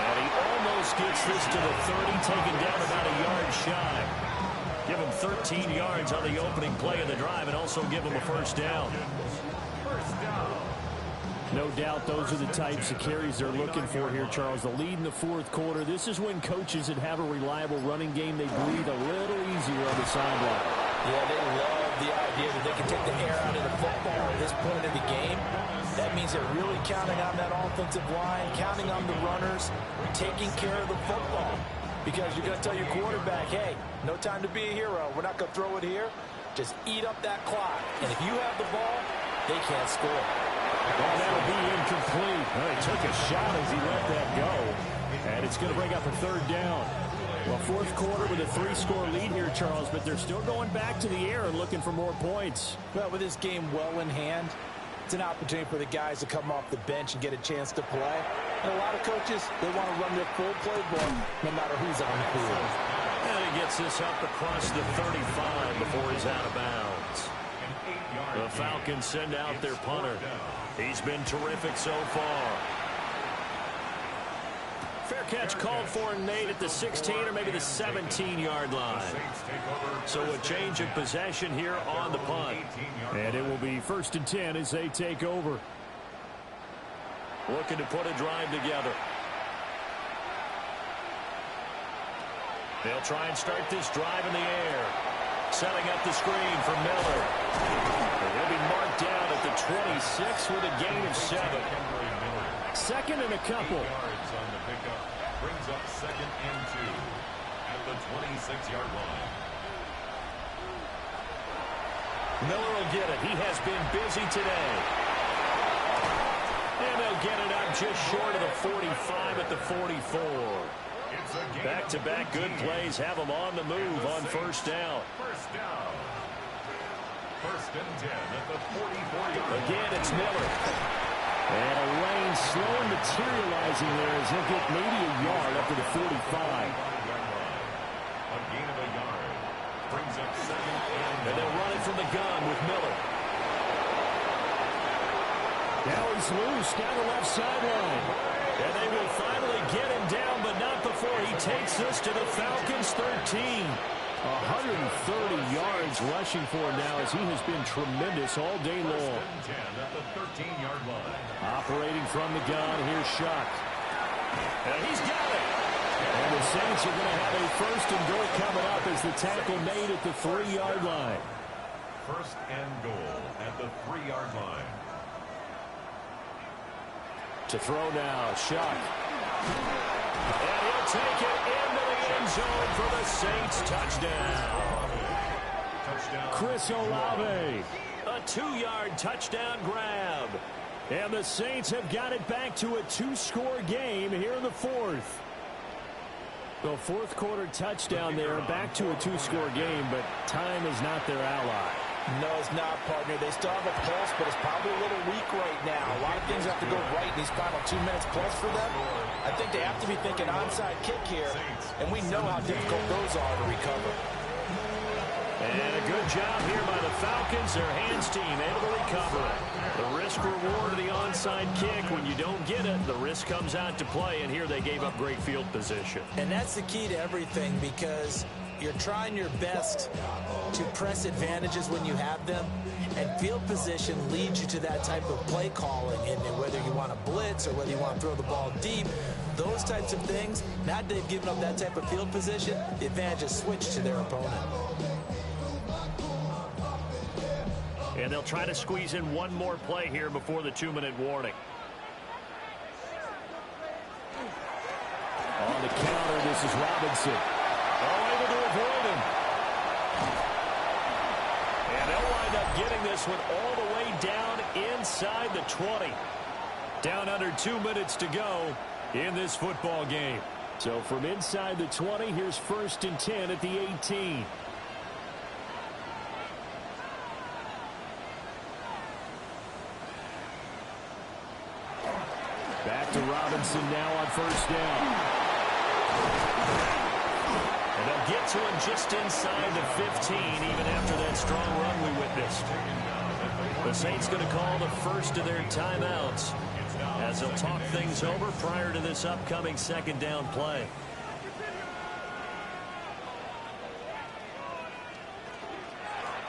And he almost gets this to the 30, taken down about a yard shy. Give him 13 yards on the opening play of the drive and also give him a first down. No doubt those are the types of carries they're looking for here, Charles. The lead in the fourth quarter. This is when coaches that have a reliable running game, they breathe a little easier on the sideline. Yeah, they love the idea that they can take the air out of the football at this point of the game. That means they're really counting on that offensive line, counting on the runners, taking care of the football. Because you're going to tell your quarterback, hey, no time to be a hero. We're not going to throw it here. Just eat up that clock. And if you have the ball, they can't score. Well, that'll be incomplete. Well, he took a shot as he let that go. And it's going to bring up a third down. Well, fourth quarter with a 3-score lead here, Charles, but they're still going back to the air and looking for more points. Well, with this game well in hand, it's an opportunity for the guys to come off the bench and get a chance to play. And a lot of coaches, they want to run their full playbook no matter who's on the field. And he gets this up across the 35 before he's out of bounds. The Falcons send out their punter. He's been terrific so far. Fair catch called for and made at the 16 or maybe the 17-yard line. So a change of possession here on the punt. And it will be 1st and 10 as they take over. Looking to put a drive together. They'll try and start this drive in the air. Setting up the screen for Miller. He'll be marked down at the 26 with a gain of 7. Second and a couple. Brings up 2nd and 2 at the 26-yard line. Miller will get it. He has been busy today. And they'll get it up just short of the 45 at the 44. Back-to-back good plays have them on the move on first down. First down. 1st and 10 at the 44-yard. Again, it's Miller. And a lane slow materializing there as he'll get maybe a yard up to the 45. A gain of a yard. Brings up 2nd And they'll run it from the gun with Miller. Now he's loose down the left sideline. And they will finally get him down, but not before he takes this to the Falcons' 13. 130 yards rushing for him now as he has been tremendous all day long. 10 at the 13-yard line. Operating from the gun, here's Shuck. And he's got it. And the Saints are going to have a 1st and goal coming up as the tackle made at the 3-yard line. 1st and goal at the 3-yard line. To throw now, Shuck. And he'll take it into the end zone for the Saints touchdown. Chris Olave. A 2-yard touchdown grab. And the Saints have got it back to a 2-score game here in the fourth. The fourth quarter touchdown there, back to a 2-score game, but time is not their ally. No, it's not, partner. They still have a pulse, but it's probably a little weak right now. A lot of things have to go right in these final 2 minutes plus for them. I think they have to be thinking onside kick here, and we know how difficult those are to recover. And a good job here by the Falcons. Their hands team able to recover it. The risk-reward of the onside kick. When you don't get it, the risk comes out to play, and here they gave up great field position. And that's the key to everything, because you're trying your best to press advantages when you have them, and field position leads you to that type of play calling. And whether you want to blitz or whether you want to throw the ball deep, those types of things, now that they've given up that type of field position, the advantage is switched to their opponent. And they'll try to squeeze in one more play here before the 2-minute warning. On the counter, this is Robinson. Oh, able to avoid him. And they'll wind up getting this one all the way down inside the 20. Down under 2 minutes to go in this football game. So from inside the 20, here's 1st and 10 at the 18. Back to Robinson now on 1st down. And they'll get to him just inside the 15, even after that strong run we witnessed. The Saints going to call the first of their timeouts as they'll talk things over prior to this upcoming 2nd down play.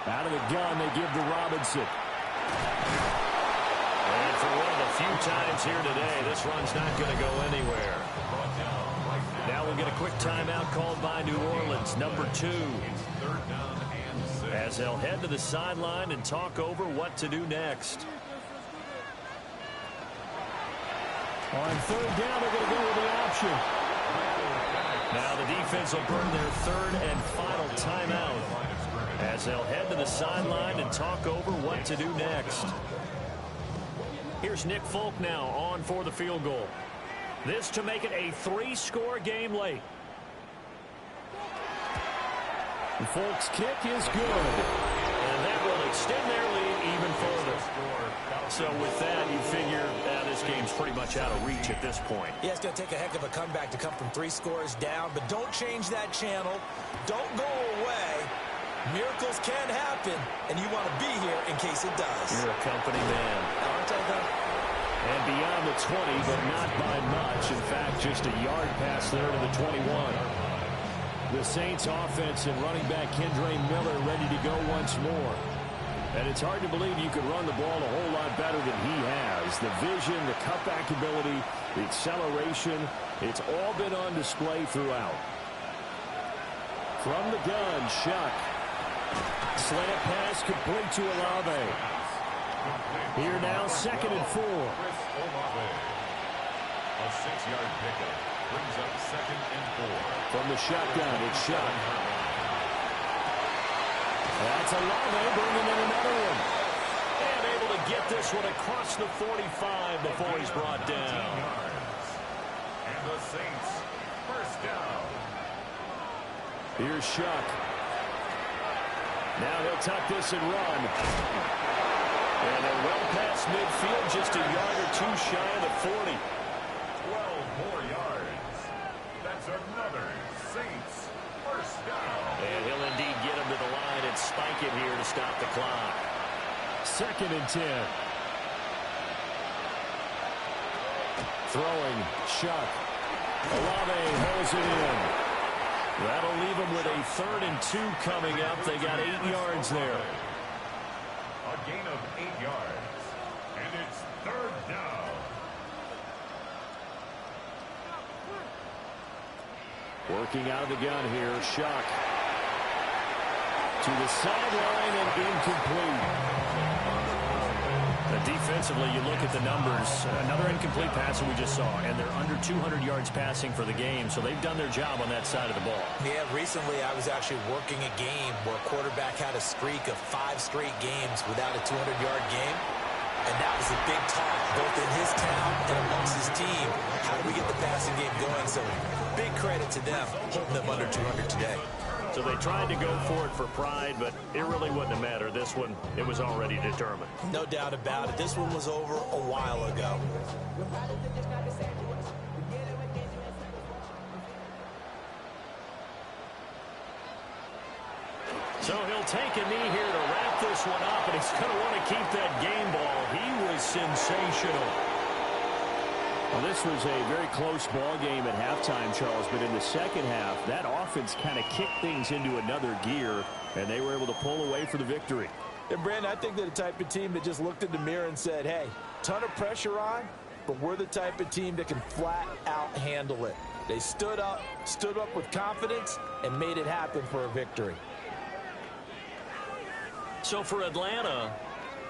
Out of the gun, they give to Robinson. And for one of the few times here today, this run's not going to go anywhere. Now we'll get a quick timeout called by New Orleans, number 2. As they'll head to the sideline and talk over what to do next. On 3rd down, they're going to go with the option. Now the defense will burn their 3rd and final timeout as they'll head to the sideline and talk over what to do next. Here's Nick Folk now on for the field goal. This to make it a 3-score game late. And Folk's kick is good. And that will extend their lead even further. So with that, you figure this game's pretty much out of reach at this point. Yeah, it's going to take a heck of a comeback to come from 3 scores down, but don't change that channel. Don't go away. Miracles can happen, and you want to be here in case it does. You're a company man. Aren't I, though? And beyond the 20, but not by much. In fact, just a yard past there to the 21. The Saints offense and running back Kendre Miller ready to go once more. And it's hard to believe you could run the ball a whole lot better than he has. The vision, the cutback ability, the acceleration, it's all been on display throughout. From the gun, Shuck. Slant pass complete to Olave. Here now, 2nd and 4. A 6-yard pickup brings up 2nd and 4. From the shotgun, it's Shuck. That's Olave bringing in another one. And able to get this one across the 45 before he's brought down. And the Saints, 1st down. Here's Shuck. Now he'll tuck this and run. And they're well past midfield, just a yard or 2 shy of the 40. 12 more yards. That's another Saints 1st down. And he'll indeed get him to the line and spike it here to stop the clock. 2nd and 10. Throwing, Shuck. Olave holds it in. That'll leave them with a 3rd and 2 coming up. They got 8 yards there. A gain of 8 yards. And it's 3rd down. Working out of the gun here, Shuck. To the sideline and incomplete. Defensively, you look at the numbers. Another incomplete pass that we just saw, and they're under 200 yards passing for the game, so they've done their job on that side of the ball. Yeah, recently I was actually working a game where a quarterback had a streak of 5 straight games without a 200-yard game, and that was a big talk both in his town and amongst his team. How do we get the passing game going? So big credit to them, holding them under 200 today. So they tried to go for it for pride, but it really wouldn't have mattered. This one, it was already determined. No doubt about it. This one was over a while ago. So he'll take a knee here to wrap this one up, and he's going to want to keep that game ball. He was sensational. Well, this was a very close ball game at halftime, Charles, but in the second half, that offense kind of kicked things into another gear, and they were able to pull away for the victory. And, Brandon, I think they're the type of team that just looked in the mirror and said, hey, ton of pressure on, but we're the type of team that can flat out handle it. They stood up with confidence, and made it happen for a victory. So for Atlanta,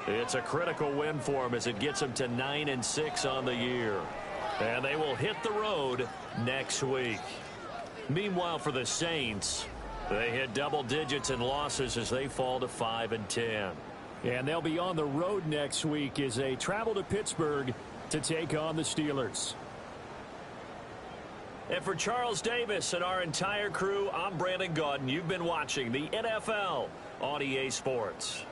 it's a critical win for them as it gets them to 9-6 on the year. And they will hit the road next week. Meanwhile, for the Saints, they hit double digits in losses as they fall to 5-10. And they'll be on the road next week as they travel to Pittsburgh to take on the Steelers. And for Charles Davis and our entire crew, I'm Brandon Gaudin. You've been watching the NFL on EA Sports.